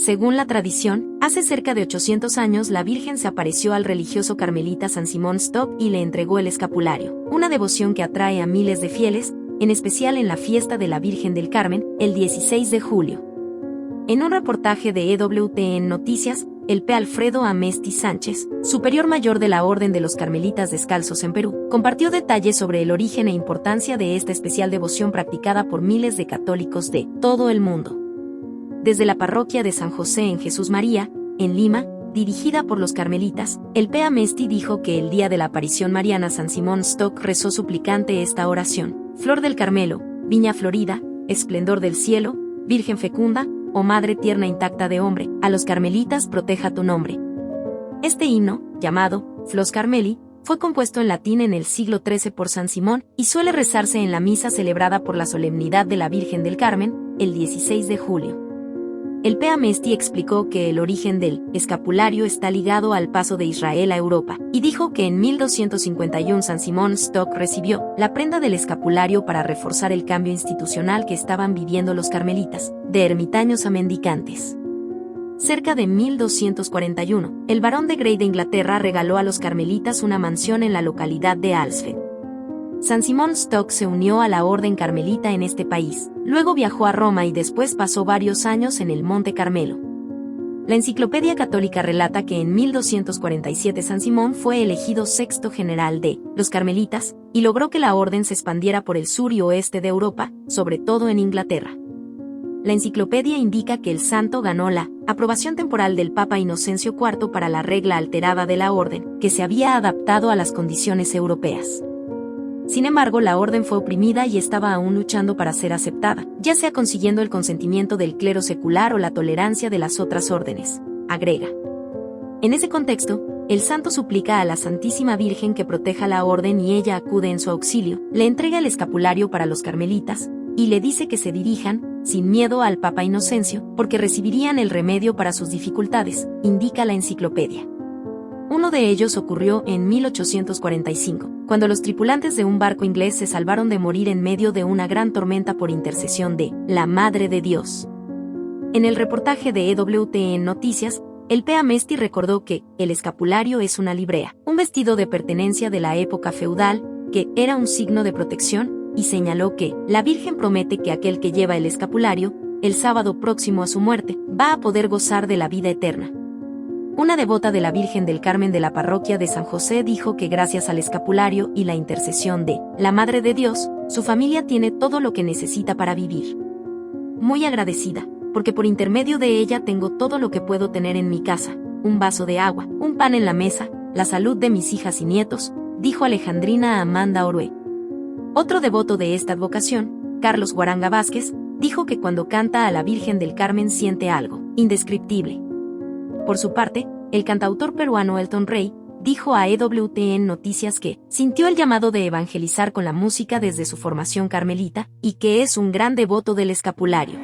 Según la tradición, hace cerca de 800 años la Virgen se apareció al religioso carmelita San Simón Stock y le entregó el escapulario, una devoción que atrae a miles de fieles, en especial en la fiesta de la Virgen del Carmen, el 16 de julio. En un reportaje de EWTN Noticias, el P. Alfredo Amesti Sánchez, superior mayor de la Orden de los Carmelitas Descalzos en Perú, compartió detalles sobre el origen e importancia de esta especial devoción practicada por miles de católicos de todo el mundo. Desde la parroquia de San José en Jesús María, en Lima, dirigida por los carmelitas, el P. Amesti dijo que el día de la aparición mariana San Simón Stock rezó suplicante esta oración: Flor del Carmelo, Viña Florida, Esplendor del cielo, Virgen fecunda, oh Madre tierna intacta de hombre, a los carmelitas proteja tu nombre. Este himno, llamado Flos Carmeli, fue compuesto en latín en el siglo XIII por San Simón y suele rezarse en la misa celebrada por la solemnidad de la Virgen del Carmen, el 16 de julio. El P. Amesti explicó que el origen del escapulario está ligado al paso de Israel a Europa, y dijo que en 1251 San Simón Stock recibió la prenda del escapulario para reforzar el cambio institucional que estaban viviendo los carmelitas, de ermitaños a mendicantes. Cerca de 1241, el barón de Grey de Inglaterra regaló a los carmelitas una mansión en la localidad de Alsford. San Simón Stock se unió a la Orden Carmelita en este país, luego viajó a Roma y después pasó varios años en el Monte Carmelo. La Enciclopedia Católica relata que en 1247 San Simón fue elegido sexto general de los Carmelitas, y logró que la orden se expandiera por el sur y oeste de Europa, sobre todo en Inglaterra. La enciclopedia indica que el santo ganó la aprobación temporal del Papa Inocencio IV para la regla alterada de la orden, que se había adaptado a las condiciones europeas. Sin embargo, la orden fue oprimida y estaba aún luchando para ser aceptada, ya sea consiguiendo el consentimiento del clero secular o la tolerancia de las otras órdenes, agrega. En ese contexto, el santo suplica a la Santísima Virgen que proteja la orden y ella acude en su auxilio, le entrega el escapulario para los carmelitas, y le dice que se dirijan, sin miedo, al Papa Inocencio, porque recibirían el remedio para sus dificultades, indica la enciclopedia. Uno de ellos ocurrió en 1845, cuando los tripulantes de un barco inglés se salvaron de morir en medio de una gran tormenta por intercesión de la Madre de Dios. En el reportaje de EWTN Noticias, el P. Amesti recordó que el escapulario es una librea, un vestido de pertenencia de la época feudal, que era un signo de protección, y señaló que la Virgen promete que aquel que lleva el escapulario, el sábado próximo a su muerte, va a poder gozar de la vida eterna. Una devota de la Virgen del Carmen de la parroquia de San José dijo que gracias al escapulario y la intercesión de la Madre de Dios, su familia tiene todo lo que necesita para vivir. Muy agradecida, porque por intermedio de ella tengo todo lo que puedo tener en mi casa, un vaso de agua, un pan en la mesa, la salud de mis hijas y nietos, dijo Alejandrina Amanda Orue. Otro devoto de esta advocación, Carlos Guaranga Vázquez, dijo que cuando canta a la Virgen del Carmen siente algo indescriptible. Por su parte, el cantautor peruano Elton Rey dijo a EWTN Noticias que sintió el llamado de evangelizar con la música desde su formación carmelita y que es un gran devoto del escapulario.